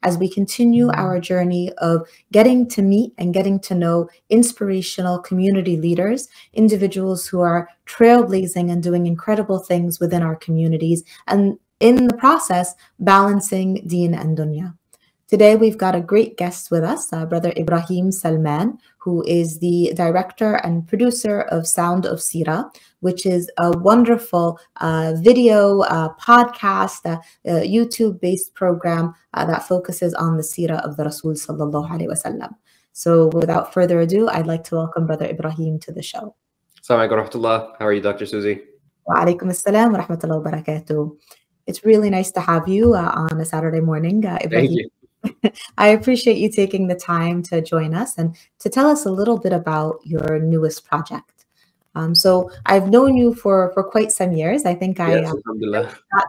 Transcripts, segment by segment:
as we continue our journey of getting to meet and getting to know inspirational community leaders, individuals who are trailblazing and doing incredible things within our communities, and in the process, balancing deen and dunya. Today, we've got a great guest with us, Brother Ibrahim Salman, who is the director and producer of Sound of Seerah, which is a wonderful video podcast, YouTube-based program that focuses on the seerah of the Rasul sallallahu alaihi wasallam. So without further ado, I'd like to welcome Brother Ibrahim to the show. Assalamu alaikum wa rahmatullah. How are you, Dr. Susie? Wa alaikum assalam wa rahmatullahi wa barakatuh. It's really nice to have you on a Saturday morning, Ibrahim. Thank you. I appreciate you taking the time to join us and to tell us a little bit about your newest project. So I've known you for quite some years. I think I got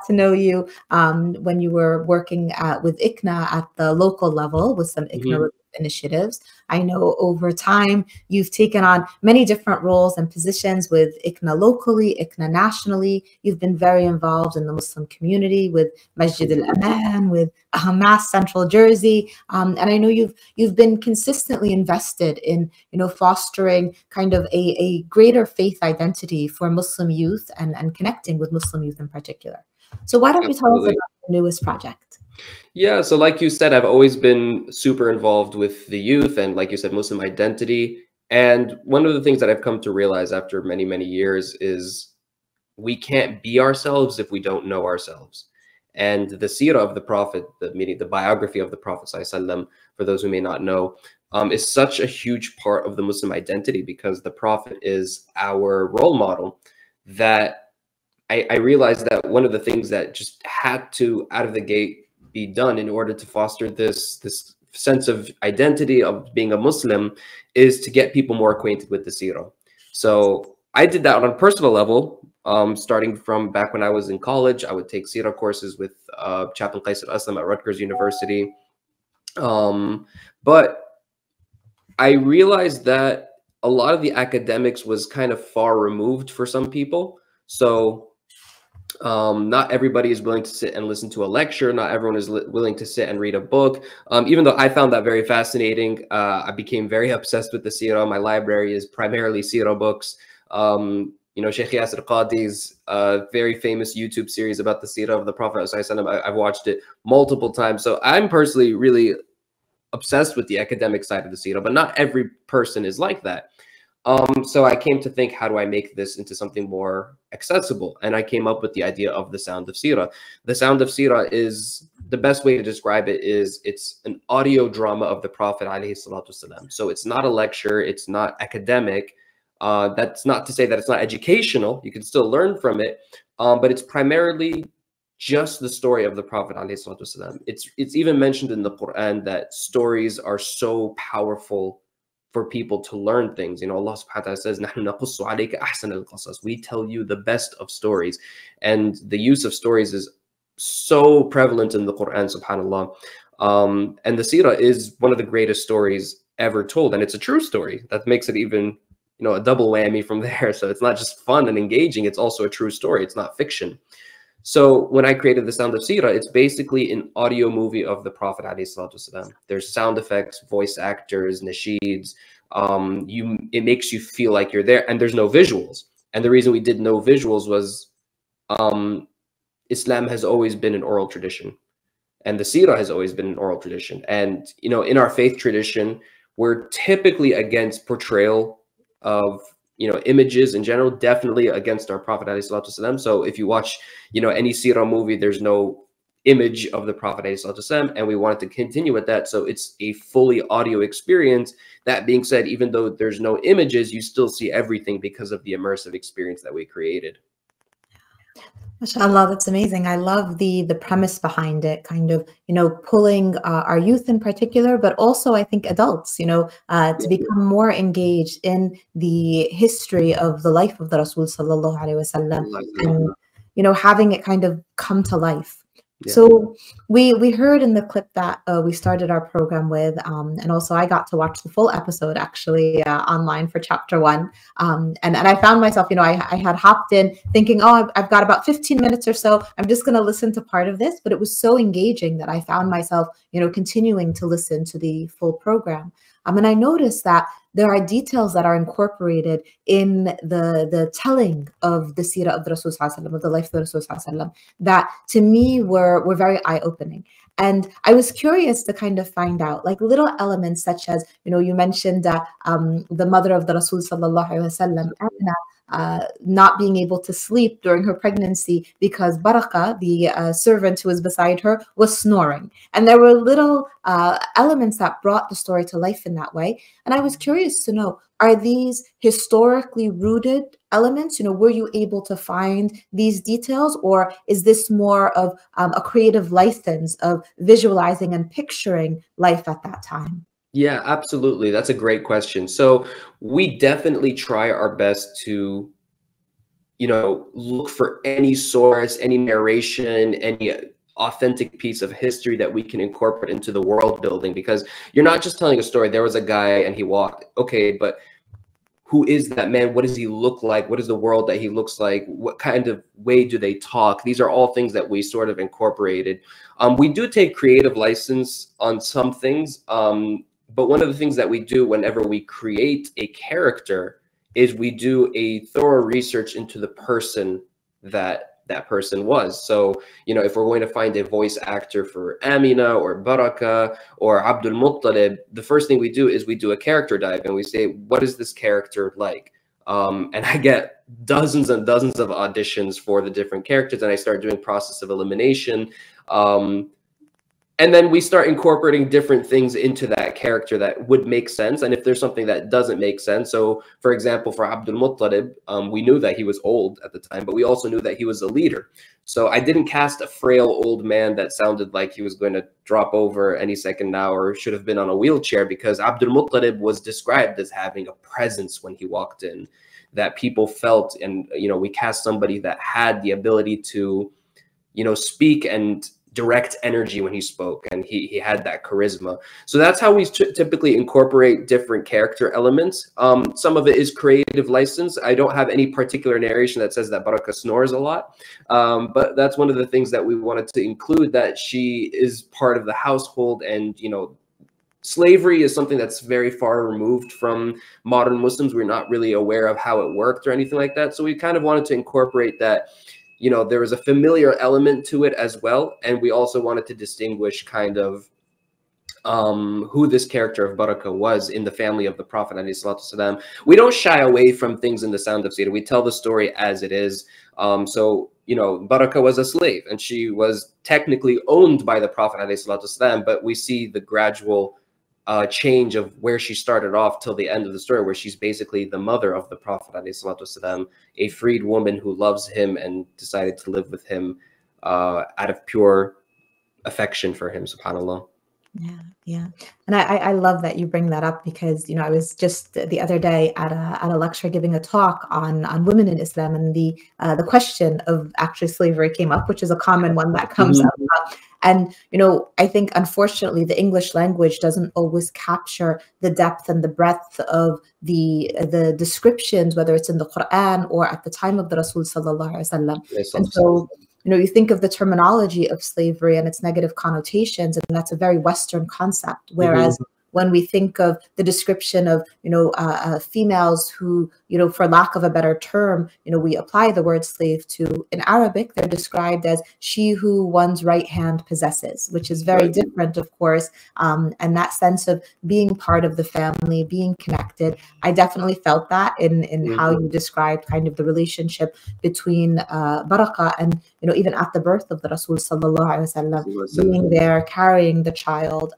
to know you when you were working with ICNA at the local level with some ICNA initiatives. I know over time you've taken on many different roles and positions with ICNA locally, ICNA nationally. You've been very involved in the Muslim community with Masjid al-Aman, with Hamas Central Jersey, and I know you've been consistently invested in fostering kind of a greater faith identity for Muslim youth and connecting with Muslim youth in particular. So why don't you tell us about the newest project? Yeah, so like you said, I've always been super involved with the youth and, like you said, Muslim identity. And one of the things that I've come to realize after many, many years is we can't be ourselves if we don't know ourselves. And the seerah of the Prophet, meaning the biography of the Prophet ﷺ, for those who may not know, is such a huge part of the Muslim identity because the Prophet is our role model. That I realized that one of the things that just had to, out of the gate, be done in order to foster this sense of identity of being a Muslim is to get people more acquainted with the seerah. So I did that on a personal level, starting from back when I was in college. I would take seerah courses with Chaplain Qais al-Aslam at Rutgers University. But I realized that a lot of the academics was kind of far removed for some people. So not everybody is willing to sit and listen to a lecture. Not everyone is willing to sit and read a book. Even though I found that very fascinating, I became very obsessed with the seerah. My library is primarily seerah books. Sheikh Yasir Qadi's very famous YouTube series about the seerah of the Prophet ﷺ, I've watched it multiple times. So I'm personally really obsessed with the academic side of the seerah, but not every person is like that. So I came to think, how do I make this into something more accessible? And I came up with the idea of the Sound of Seerah. The Sound of Seerah is, the best way to describe it is, it's an audio drama of the Prophet ﷺ. So it's not a lecture, it's not academic. That's not to say that it's not educational. You can still learn from it, but it's primarily just the story of the Prophet ﷺ. It's even mentioned in the Quran that stories are so powerful for people to learn things. Allah subhanahu wa ta'ala says, "Nahnu naqussu alayka ahsan al-qasas." We tell you the best of stories. And the use of stories is so prevalent in the Quran, subhanAllah. And the seerah is one of the greatest stories ever told. And it's a true story. That makes it even, a double whammy from there. So it's not just fun and engaging, it's also a true story. It's not fiction. So when I created the Sound of Seerah, it's basically an audio movie of the Prophet ﷺ. There's sound effects, voice actors, nasheeds. It makes you feel like you're there, and there's no visuals. And the reason we did no visuals was Islam has always been an oral tradition, and the Seerah has always been an oral tradition. And in our faith tradition, we're typically against portrayal of images in general, definitely against our Prophet ﷺ. So if you watch, any seerah movie, there's no image of the Prophet ﷺ, and we wanted to continue with that. So it's a fully audio experience. That being said, even though there's no images, you still see everything because of the immersive experience that we created. MashaAllah, that's amazing. I love the premise behind it, kind of, pulling our youth in particular, but also I think adults, to become more engaged in the history of the life of the Rasul sallallahu alaihi wasallam, and, having it kind of come to life. Yeah. So we heard in the clip that we started our program with, and also I got to watch the full episode actually online for chapter 1, and I found myself, I had hopped in thinking, oh, I've got about 15 minutes or so. I'm just going to listen to part of this, but it was so engaging that I found myself, continuing to listen to the full program. And I noticed that there are details that are incorporated in the telling of the seerah of the Rasul sallallahu alaihi wasallam, of the life of the Rasul sallallahu alaihi wasallam, that to me were very eye-opening. And I was curious to kind of find out, like, little elements such as, you mentioned the mother of the Rasul sallallahu alaihi wasallam, Amina, not being able to sleep during her pregnancy because Baraka, the servant who was beside her, was snoring. And there were little elements that brought the story to life in that way. And I was curious to know, are these historically rooted elements? Were you able to find these details, or is this more of a creative license of visualizing and picturing life at that time? Yeah, absolutely. That's a great question. So we definitely try our best to, look for any source, any narration, any authentic piece of history that we can incorporate into the world building, because you're not just telling a story. There was a guy and he walked. Okay, but who is that man? What does he look like? What is the world that he looks like? What kind of way do they talk? These are all things that we sort of incorporated. We do take creative license on some things. But one of the things that we do whenever we create a character is we do a thorough research into the person that person was. So, if we're going to find a voice actor for Amina or Baraka or Abdul Muttalib, the first thing we do is we do a character dive and we say, what is this character like? And I get dozens and dozens of auditions for the different characters, and I start doing process of elimination. And then we start incorporating different things into that character that would make sense. And if there's something that doesn't make sense, so for example, for Abdul Muttalib, we knew that he was old at the time, but we also knew that he was a leader. So I didn't cast a frail old man that sounded like he was going to drop over any second now or should have been on a wheelchair, because Abdul Muttalib was described as having a presence when he walked in that people felt. And, we cast somebody that had the ability to, speak and direct energy when he spoke, and he had that charisma. So that's how we typically incorporate different character elements. Some of it is creative license. I don't have any particular narration that says that Baraka snores a lot, but that's one of the things that we wanted to include, that she is part of the household. And slavery is something that's very far removed from modern Muslims. We're not really aware of how it worked or anything like that, so we kind of wanted to incorporate that. There was a familiar element to it as well. And we also wanted to distinguish kind of who this character of Baraka was in the family of the Prophet ﷺ. We don't shy away from things in the Sound of Seerah. We tell the story as it is. So, Baraka was a slave, and she was technically owned by the Prophet ﷺ, but we see the gradual change of where she started off till the end of the story, where she's basically the mother of the Prophet ﷺ, a freed woman who loves him and decided to live with him out of pure affection for him, subhanAllah. Yeah. And I love that you bring that up, because, I was just the other day at a lecture giving a talk on women in Islam, and the question of actually slavery came up, which is a common one that comes up. And, I think, unfortunately, the English language doesn't always capture the depth and the breadth of the descriptions, whether it's in the Quran or at the time of the Rasul sallallahu alaihi wasallam. And so, you think of the terminology of slavery and its negative connotations, and that's a very Western concept. Whereas when we think of the description of, females who, for lack of a better term, we apply the word slave to, in Arabic, they're described as she who one's right hand possesses, which is very different, of course. And that sense of being part of the family, being connected, I definitely felt that in how you described kind of the relationship between Baraka and, even at the birth of the Rasul sallallahu alaihi wasallam, being there, carrying the child.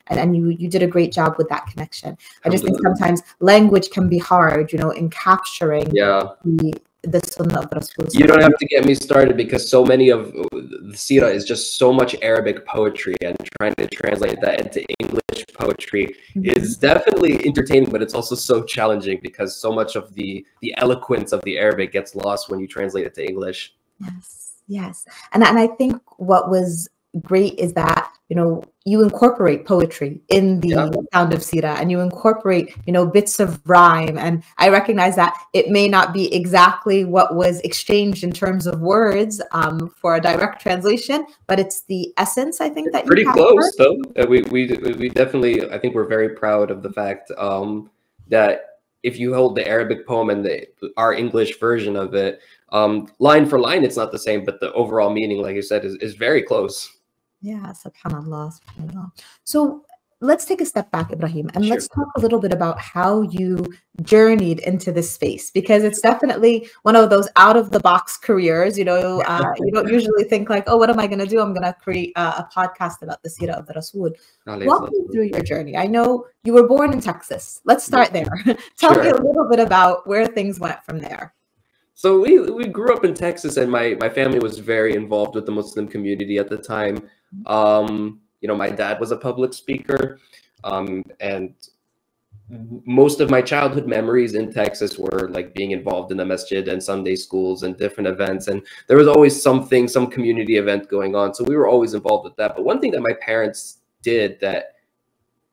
And you did a great job with that connection. I just think sometimes language can be hard, in capturing the sunnah of Rasul. You don't have to get me started, because so many of the seerah is just so much Arabic poetry, and trying to translate that into English poetry is definitely entertaining, but it's also so challenging, because so much of the eloquence of the Arabic gets lost when you translate it to English. Yes. Yes. And I think what was great is that, you incorporate poetry in the Sound of Sira, and you incorporate, bits of rhyme. And I recognize that it may not be exactly what was exchanged in terms of words for a direct translation, but it's the essence, I think, that pretty close though. We definitely, I think we're very proud of the fact that if you hold the Arabic poem and our English version of it, line for line, it's not the same, but the overall meaning, like you said, is very close. Yeah, subhanallah, subhanallah. So let's take a step back, Ibrahim, and let's talk a little bit about how you journeyed into this space, because it's definitely one of those out of the box careers. You don't usually think like, oh, what am I going to do? I'm going to create a podcast about the Sirah of the Rasul. Walk me through your journey. I know you were born in Texas. Let's start there. Tell me a little bit about where things went from there. So we grew up in Texas, and my family was very involved with the Muslim community at the time. My dad was a public speaker, and most of my childhood memories in Texas were like being involved in the masjid and Sunday schools and different events. And there was always some community event going on. So we were always involved with that. But one thing that my parents did that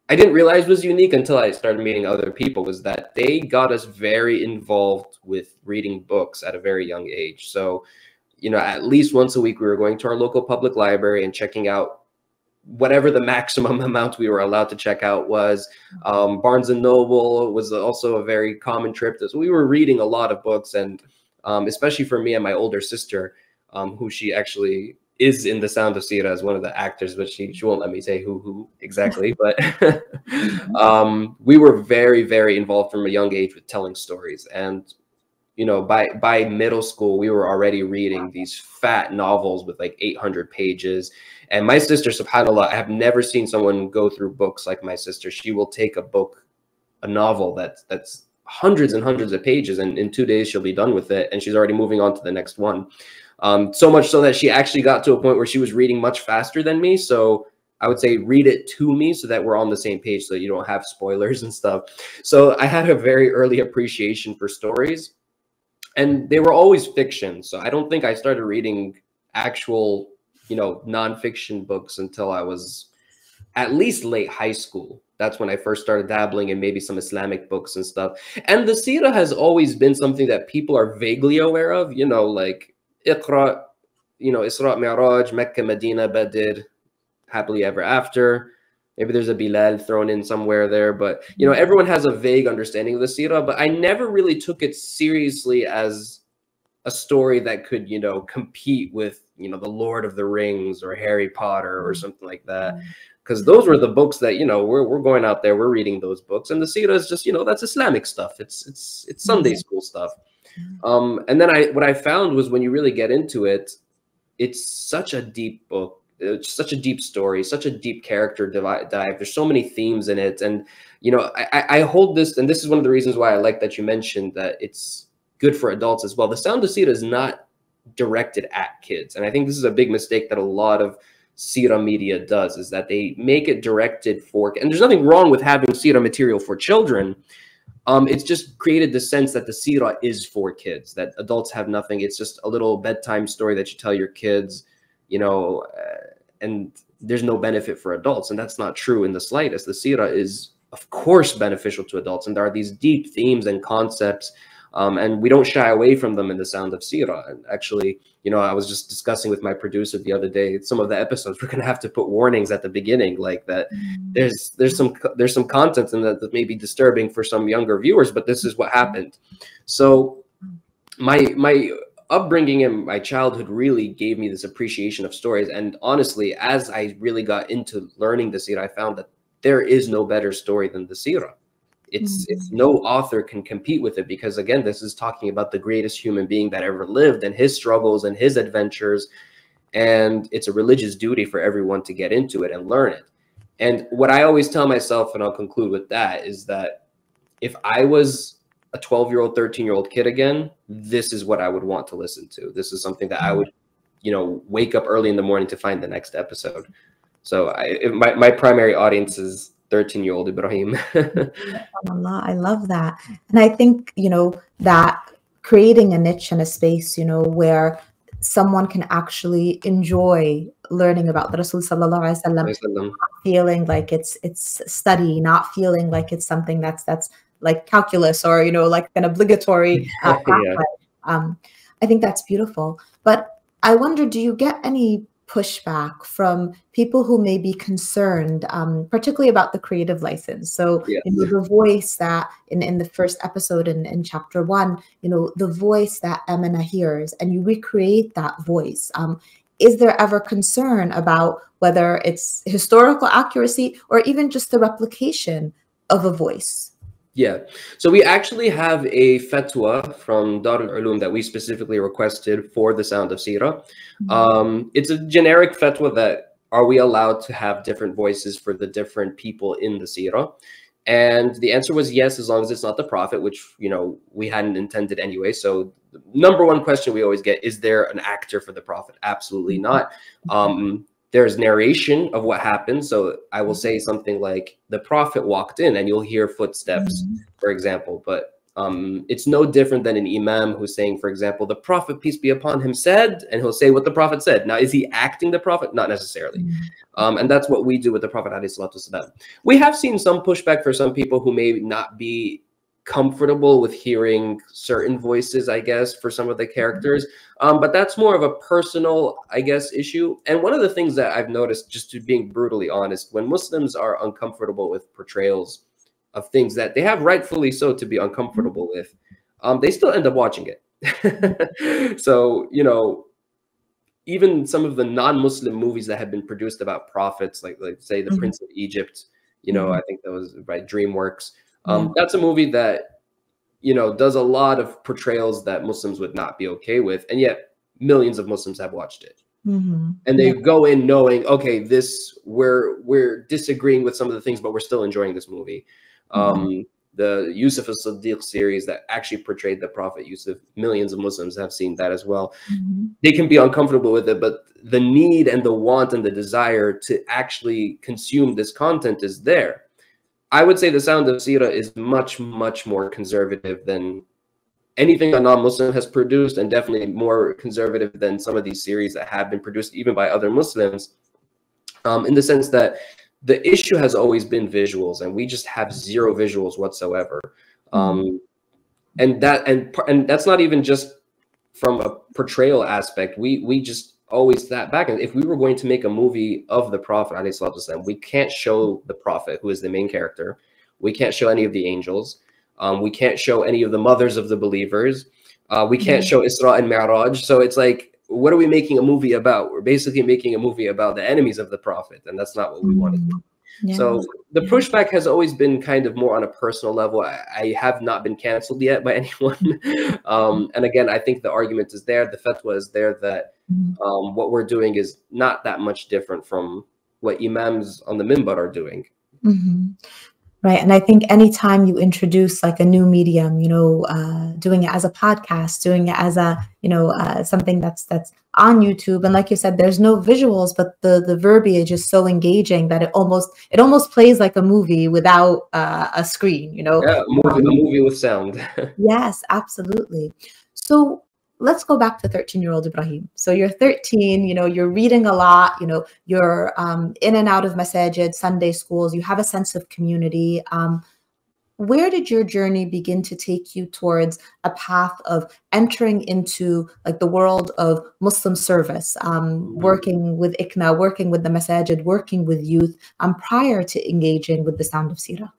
I didn't realize was unique until I started meeting other people was that they got us very involved with reading books at a very young age. So, at least once a week, we were going to our local public library and checking out whatever the maximum amount we were allowed to check out was. Barnes and Noble was also a very common trip. So we were reading a lot of books, and especially for me and my older sister, who she actually is in the Sound of Sira as one of the actors, but she won't let me say who exactly. But we were very, very involved from a young age with telling stories. And by middle school, we were already reading these fat novels with like 800 pages. And my sister, subhanAllah, I have never seen someone go through books like my sister. She will take a novel that's hundreds and hundreds of pages, and in 2 days she'll be done with it, and she's already moving on to the next one. So much so that she actually got to a point where she was reading much faster than me. So I would say read it to me so that we're on the same page, so you don't have spoilers and stuff. So I had a very early appreciation for stories. And they were always fiction. So I don't think I started reading actual, nonfiction books until I was at least late high school. That's when I first started dabbling in maybe some Islamic books and stuff. And the Sirah has always been something that people are vaguely aware of, like Iqra, Isra Mi'raj, Mecca, Medina, Badr, Happily Ever After. Maybe there's a Bilal thrown in somewhere there, but everyone has a vague understanding of the Sirah, but I never really took it seriously as a story that could, compete with, the Lord of the Rings or Harry Potter or something like that. Because those were the books that, we're going out there, we're reading those books, and the Sirah is just, that's Islamic stuff. It's Sunday school stuff. And then what I found was when you really get into it, it's such a deep book. It's such a deep story, such a deep character dive. There's so many themes in it. And, I hold this, and this is one of the reasons why I like that you mentioned that it's good for adults as well. The Sound of Sira is not directed at kids. And I think this is a big mistake that a lot of Sira media does, is that they make it directed for, and there's nothing wrong with having Sira material for children. It's just created the sense that the Sira is for kids, that adults have nothing. It's just a little bedtime story that you tell your kids, and there's no benefit for adults. And that's not true in the slightest. The Sirah is, of course, beneficial to adults. And there are these deep themes and concepts, and we don't shy away from them in the Sound of Sirah. And actually, I was just discussing with my producer the other day, some of the episodes, we're going to have to put warnings at the beginning, like that there's some content in that may be disturbing for some younger viewers, but this is what happened. So my upbringing in my childhood really gave me this appreciation of stories. And honestly, as I really got into learning the Sirah, I found that there is no better story than the Sirah. It's no author can compete with it, because again, this is talking about the greatest human being that ever lived and his struggles and his adventures. And it's a religious duty for everyone to get into it and learn it. And what I always tell myself, and I'll conclude with that, is that if I was a 12-year-old, 13-year-old kid again, this is what I would want to listen to. This is something that I would, wake up early in the morning to find the next episode. So my primary audience is 13-year-old Ibrahim. I love that. And I think, that creating a niche and a space, where someone can actually enjoy learning about the Rasul sallallahu alaihi wasallam, feeling like it's study, not feeling like it's something that's like calculus or, you know, like an obligatory pathway. I think that's beautiful. But I wonder, do you get any pushback from people who may be concerned, particularly about the creative license? So, you know, the voice that in the first episode in chapter 1, you know, the voice that Amina hears, and you recreate that voice. Is there ever concern about whether it's historical accuracy or even just the replication of a voice? Yeah, so we actually have a fatwa from Darul Uloom that we specifically requested for the Sound of Seerah. It's a generic fatwa that are we allowed to have different voices for the different people in the Seerah? And the answer was yes, as long as it's not the Prophet, which, you know, we hadn't intended anyway. So the number one question we always get, is there an actor for the Prophet? Absolutely not. There's narration of what happened. So I will say something like the Prophet walked in and you'll hear footsteps, for example. But it's no different than an imam who's saying, for example, the Prophet, peace be upon him, said, and he'll say what the Prophet said. Now, is he acting the Prophet? Not necessarily. And that's what we do with the Prophet. We have seen some pushback for some people who may not be comfortable with hearing certain voices, I guess, for some of the characters. But that's more of a personal, I guess, issue. And one of the things that I've noticed, just to being brutally honest, when Muslims are uncomfortable with portrayals of things that they have rightfully so to be uncomfortable with, they still end up watching it. So, you know, even some of the non-Muslim movies that have been produced about prophets, like say The Prince of Egypt, you know, I think that was by DreamWorks. That's a movie that, you know, does a lot of portrayals that Muslims would not be okay with, and yet millions of Muslims have watched it. And they go in knowing, okay, this we're disagreeing with some of the things, but we're still enjoying this movie. The Yusuf as-Siddiq series that actually portrayed the Prophet Yusuf, millions of Muslims have seen that as well. They can be uncomfortable with it, but the need and the want and the desire to actually consume this content is there. I would say the Sound of Seerah is much, much more conservative than anything a non-Muslim has produced, and definitely more conservative than some of these series that have been produced even by other Muslims, in the sense that the issue has always been visuals, and we just have zero visuals whatsoever. And that's not even just from a portrayal aspect. We just always sat back, and if we were going to make a movie of the Prophet, we can't show the Prophet, who is the main character. We can't show any of the angels. We can't show any of the mothers of the believers. We can't show Isra and Mi'raj. So it's like, what are we making a movie about? We're basically making a movie about the enemies of the Prophet, and that's not what we want to do. So the pushback has always been kind of more on a personal level. I have not been canceled yet by anyone. And again, I think the argument is there. The fatwa is there that what we're doing is not that much different from what imams on the minbar are doing. Right. And I think anytime you introduce like a new medium, you know, doing it as a podcast, doing it as a, you know, something that's on YouTube. And like you said, there's no visuals, but the verbiage is so engaging that it almost plays like a movie without a screen, you know. Yeah, a movie with sound. Yes, absolutely. So let's go back to 13-year-old Ibrahim. So you're 13, you know, you're reading a lot, you know, you're in and out of masajid, Sunday schools, you have a sense of community. Where did your journey begin to take you towards a path of entering into like the world of Muslim service, working with ICNA, working with the masajid, working with youth, prior to engaging with the Sound of Seerah?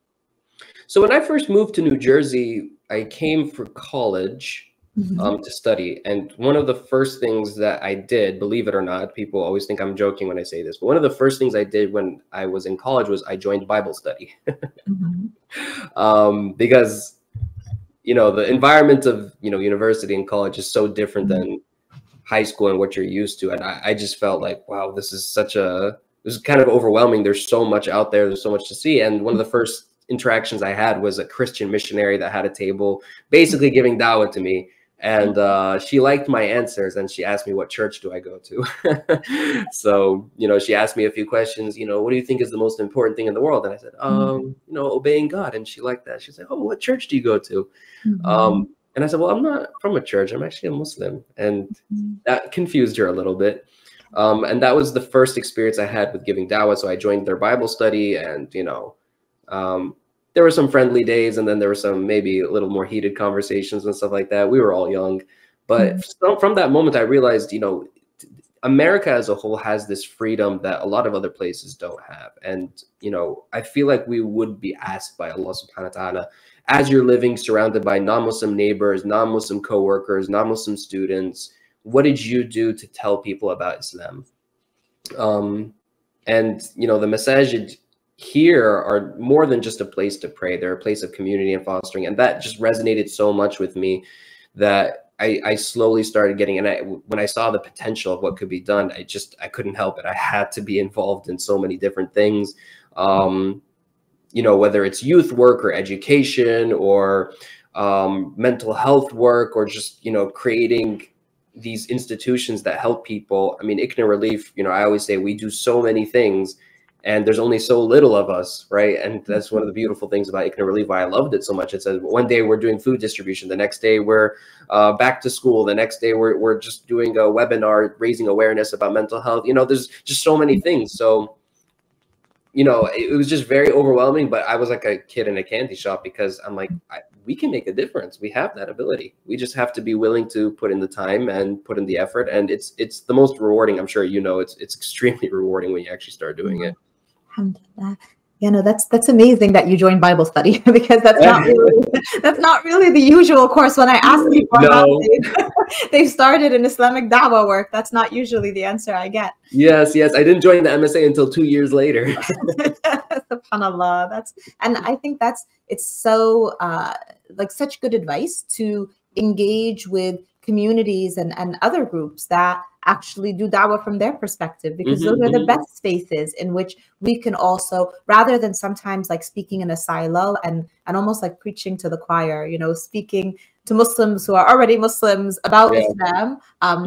So when I first moved to New Jersey, I came for college. To study. And one of the first things that I did, believe it or not, people always think I'm joking when I say this, but one of the first things I did when I was in college was I joined Bible study. Because, you know, the environment of, you know, university and college is so different than high school and what you're used to. And I just felt like, wow, this is kind of overwhelming. There's so much out there. There's so much to see. And one of the first interactions I had was a Christian missionary that had a table basically giving dawah to me. And she liked my answers, and she asked me, what church do I go to? So, you know, she asked me a few questions, you know, what do you think is the most important thing in the world? And I said, you know, obeying God. And she liked that. She said, oh, what church do you go to? And I said, well, I'm not from a church. I'm actually a Muslim. And that confused her a little bit. And that was the first experience I had with giving dawah. So I joined their Bible study, and, you know, there were some friendly days, and then there were some maybe a little more heated conversations and stuff like that. We were all young. But from that moment, I realized, you know, America as a whole has this freedom that a lot of other places don't have. And, you know, I feel like we would be asked by Allah subhanahu wa ta'ala, as you're living surrounded by non-Muslim neighbors, non-Muslim co-workers, non-Muslim students, what did you do to tell people about Islam? And, you know, the masajid here are more than just a place to pray. They're a place of community and fostering. And that just resonated so much with me that I slowly started getting, and when I saw the potential of what could be done, I couldn't help it. I had to be involved in so many different things. You know, whether it's youth work or education or mental health work, or just, you know, creating these institutions that help people. I mean, ICNA Relief, you know, I always say we do so many things, and there's only so little of us, right? And that's one of the beautiful things about ICNA Relief, why I loved it so much. It says one day we're doing food distribution, the next day we're back to school, the next day we're just doing a webinar raising awareness about mental health. You know, there's just so many things. So, you know, it was just very overwhelming, but I was like a kid in a candy shop, because I'm like, we can make a difference. We have that ability. We just have to be willing to put in the time and put in the effort. And it's the most rewarding. I'm sure, you know, it's extremely rewarding when you actually start doing it. Alhamdulillah. Yeah, no, that's amazing that you joined Bible study, because that's not really the usual course. When I ask people how they've started in Islamic da'wah work, that's not usually the answer I get. Yes, I didn't join the MSA until 2 years later. SubhanAllah. And I think it's so like such good advice to engage with communities and other groups that actually do da'wah from their perspective, because those are the best spaces in which we can also, rather than sometimes like speaking in a silo and almost like preaching to the choir, you know, speaking to Muslims who are already Muslims about Islam,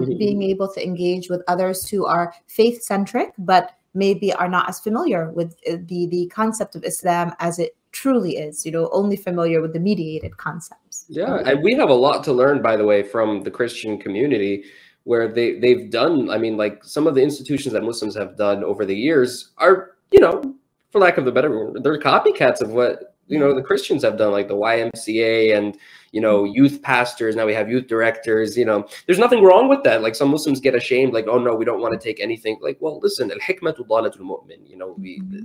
being able to engage with others who are faith-centric, but maybe are not as familiar with the concept of Islam as it truly is, you know, only familiar with the mediated concepts. Yeah, and we have a lot to learn, by the way, from the Christian community, where they've done, I mean, like some of the institutions that Muslims have done over the years are, you know, for lack of a better word, they're copycats of what, you know, the Christians have done, like the YMCA and, you know, youth pastors. Now we have youth directors. You know, there's nothing wrong with that. Like some Muslims get ashamed, like, oh no, we don't want to take anything. Like, well, listen, al-hikmatu dalatul mu'min. You know,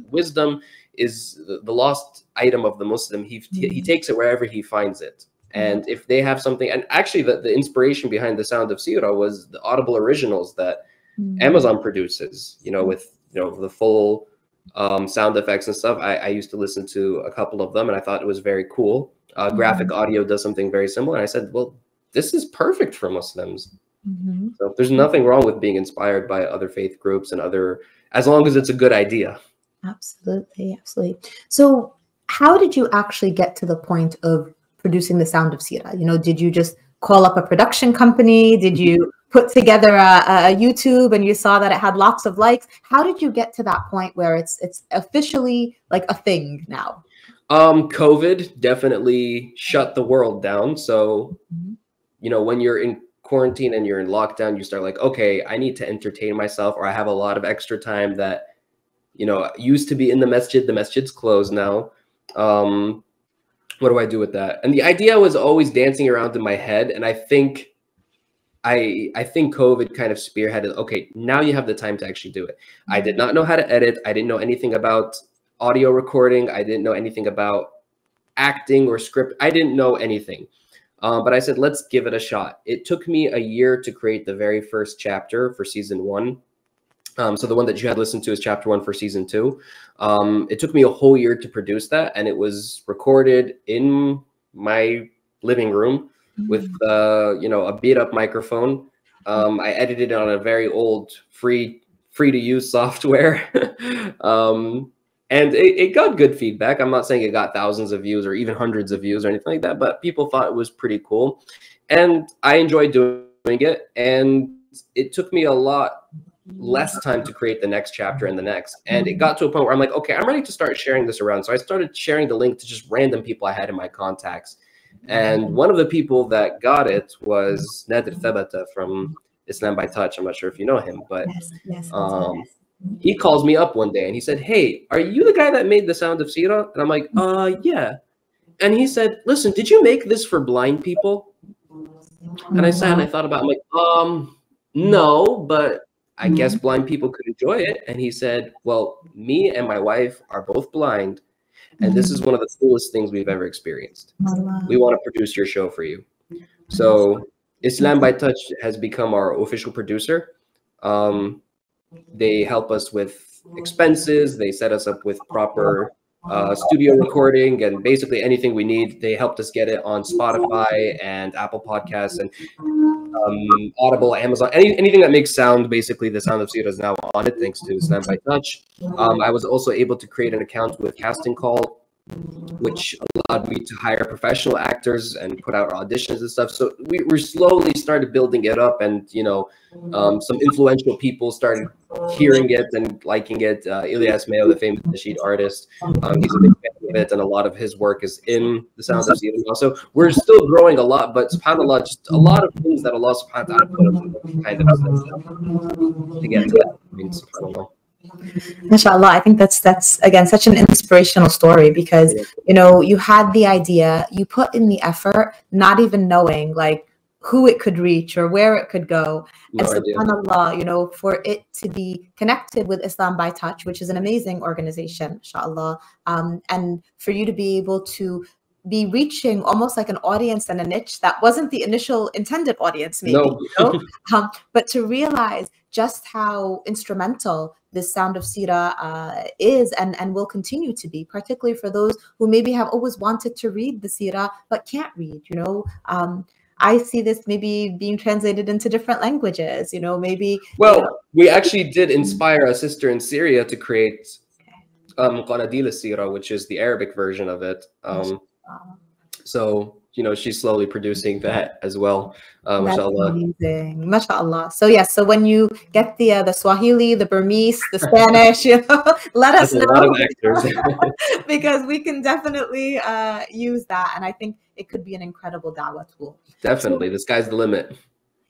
wisdom is the lost item of the Muslim. He takes it wherever he finds it. And if they have something, and actually the inspiration behind the Sound of Sirah was the Audible originals that Amazon produces, you know, with, you know, the full sound effects and stuff. I used to listen to a couple of them, and I thought it was very cool. Graphic Audio does something very similar. And I said, well, this is perfect for Muslims. So there's nothing wrong with being inspired by other faith groups and as long as it's a good idea. Absolutely. So how did you actually get to the point of producing the Sound of Sirah? You know, did you just call up a production company? Did you put together a YouTube and you saw that it had lots of likes? How did you get to that point where it's officially like a thing now? COVID definitely shut the world down. So, you know, when you're in quarantine and you're in lockdown, you start like, okay, I need to entertain myself, or I have a lot of extra time that, you know, used to be in the masjid. The masjid's closed now. What do I do with that? And the idea was always dancing around in my head. And I think COVID kind of spearheaded, okay, now you have the time to actually do it. I did not know how to edit. I didn't know anything about audio recording. I didn't know anything about acting or script. I didn't know anything. But I said, let's give it a shot. It took me a year to create the very first chapter for season 1. So the one that you had listened to is chapter 1 for season 2. It took me a whole year to produce that, and it was recorded in my living room with you know, a beat up microphone. I edited it on a very old free to use software. And it got good feedback. I'm not saying it got thousands of views or even hundreds of views or anything like that, but people thought it was pretty cool. And I enjoyed doing it. And it took me a lot less time to create the next chapter and the next. And it got to a point where I'm like, okay, I'm ready to start sharing this around. So I started sharing the link to just random people I had in my contacts. And one of the people that got it was Nadir Thabata from Islam by Touch. I'm not sure if you know him, but he calls me up one day and he said, "Hey, are you the guy that made the Sound of Sira?" And I'm like, yeah. And he said, "Listen, did you make this for blind people?" And I sat and I thought about it. I'm like, no, but I guess blind people could enjoy it. And he said, "Well, me and my wife are both blind, and this is one of the coolest things we've ever experienced. We want to produce your show for you." So Islam by Touch has become our official producer. They help us with expenses. They set us up with proper studio recording and basically anything we need. They helped us get it on Spotify and Apple Podcasts and Audible, Amazon, anything that makes sound. Basically, the Sound of Sira is now on it thanks to Islam by Touch. I was also able to create an account with Casting Call, which allowed me to hire professional actors and put out auditions and stuff. So we slowly started building it up, and some influential people started hearing it and liking it. Ilyas Mayo, the famous nasheed artist, he's a big fan of it, and a lot of his work is in the Sounds of Sira. So we're still growing a lot, but subhanAllah, just a lot of things that Allah subhanahu wa ta'ala put us kind of to get to that point, subhanAllah. MashaAllah, I think that's again such an inspirational story, because you had the idea, you put in the effort, not even knowing like who it could reach or where it could go. And subhanAllah, for it to be connected with Islam by Touch, which is an amazing organization, mashallah, and for you to be able to be reaching almost like an audience and a niche that wasn't the initial intended audience, maybe, but to realize just how instrumental this Sound of Sira is and will continue to be, particularly for those who maybe have always wanted to read the Sira but can't read. I see this maybe being translated into different languages, maybe. Well, we actually did inspire a sister in Syria to create Qanadil Sira, which is the Arabic version of it. So she's slowly producing that as well. Mashallah. Amazing. MashaAllah. So yes, so when you get the Swahili, the Burmese, the Spanish, let us know. A lot of actors. Because we can definitely use that. And I think it could be an incredible da'wah tool. Definitely. The sky's the limit.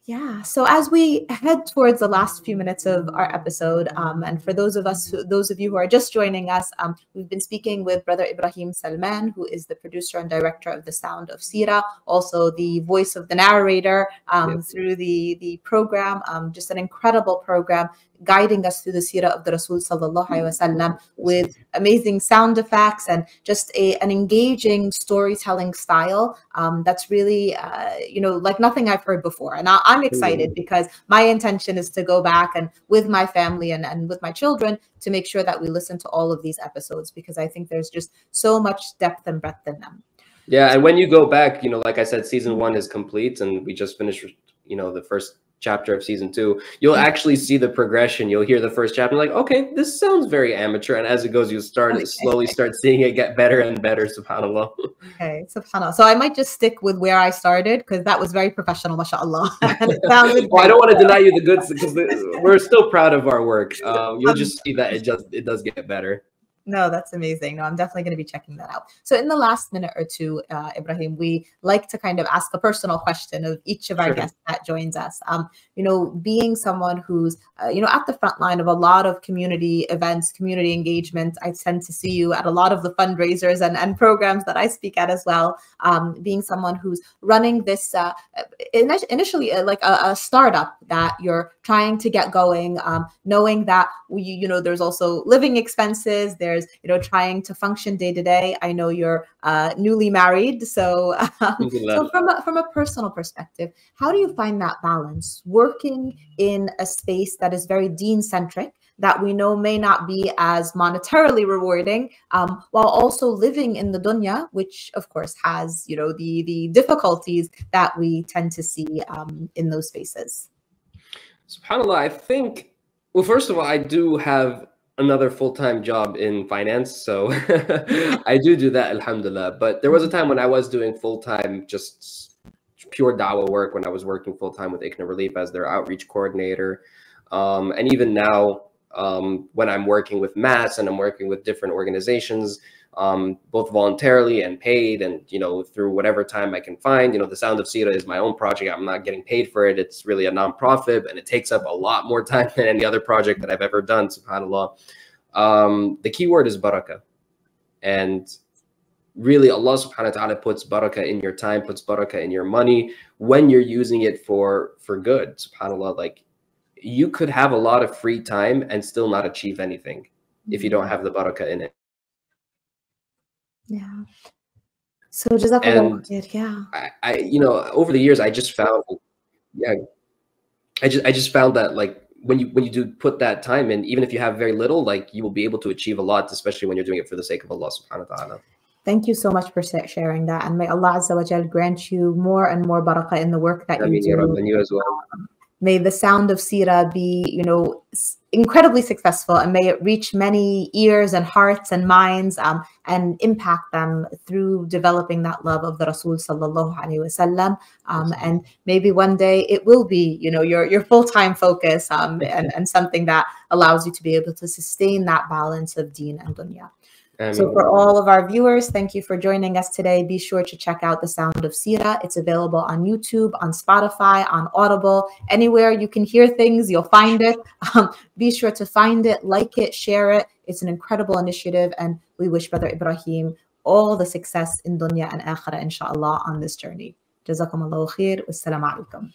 Yeah. So as we head towards the last few minutes of our episode, and for those of you who are just joining us, we've been speaking with Brother Ibrahim Salman, who is the producer and director of the Sound of Sira, also the voice of the narrator through the program. Just an incredible program guiding us through the Sirah of the Rasul sallallahu alaihi wasallam with amazing sound effects and just an engaging storytelling style that's really like nothing I've heard before. And I'm excited because my intention is to go back and with my family and with my children to make sure that we listen to all of these episodes, because I think there's just so much depth and breadth in them. Yeah, and when you go back, like I said, season 1 is complete and we just finished the first chapter of season 2, you'll actually see the progression. You'll hear the first chapter, like, okay, this sounds very amateur, and as it goes, you'll slowly start seeing it get better and better. Subhanallah. Okay, subhanallah. So I might just stick with where I started, because that was very professional, mashallah. Well, I don't want to deny you the goods, because we're still proud of our work. You'll just see that it does get better. No, that's amazing. No, I'm definitely going to be checking that out. So in the last minute or two, Ibrahim, we like to kind of ask a personal question of each of our guests that joins us. Being someone who's, at the front line of a lot of community events, community engagement, I tend to see you at a lot of the fundraisers and programs that I speak at as well. Being someone who's running this, initially like a startup that you're trying to get going, knowing that, there's also living expenses, there's trying to function day to day. I know you're newly married, so from a personal perspective, how do you find that balance working in a space that is very deen centric, that we know may not be as monetarily rewarding, while also living in the dunya, which of course has the difficulties that we tend to see in those spaces? SubhanAllah, I think, well, first of all, I do have another full-time job in finance, so I do that, alhamdulillah. But there was a time when I was doing full-time, just pure dawah work, when I was working full-time with ICNA Relief as their outreach coordinator. And even now, when I'm working with MAS and I'm working with different organizations, both voluntarily and paid, and through whatever time I can find. The Sound of Seerah is my own project. I'm not getting paid for it. It's really a nonprofit, and it takes up a lot more time than any other project that I've ever done, subhanAllah. The key word is barakah. And really, Allah subhanahu wa ta'ala puts barakah in your time, puts barakah in your money when you're using it for good, subhanAllah. Like, you could have a lot of free time and still not achieve anything if you don't have the barakah in it. Yeah. So jazakallah khair. Yeah. I over the years, I just found, I just found that, like, when you do put that time in, even if you have very little, like, you will be able to achieve a lot, especially when you're doing it for the sake of Allah subhanahu wa ta'ala. Thank you so much for sharing that, and may Allah Azza wa Jal grant you more and more barakah in the work that you do. And you as well. May the Sound of Seerah be, incredibly successful, and may it reach many ears and hearts and minds, and impact them through developing that love of the Rasul sallallahu alaihi wasallam. And maybe one day it will be, your full-time focus, and something that allows you to be able to sustain that balance of deen and dunya. So for all of our viewers, thank you for joining us today. Be sure to check out The Sound of Seerah. It's available on YouTube, on Spotify, on Audible. Anywhere you can hear things, you'll find it. Be sure to find it, like it, share it. It's an incredible initiative, and we wish Brother Ibrahim all the success in dunya and akhirah, inshallah, on this journey. Jazakumullahu khair. Wassalamu alaikum.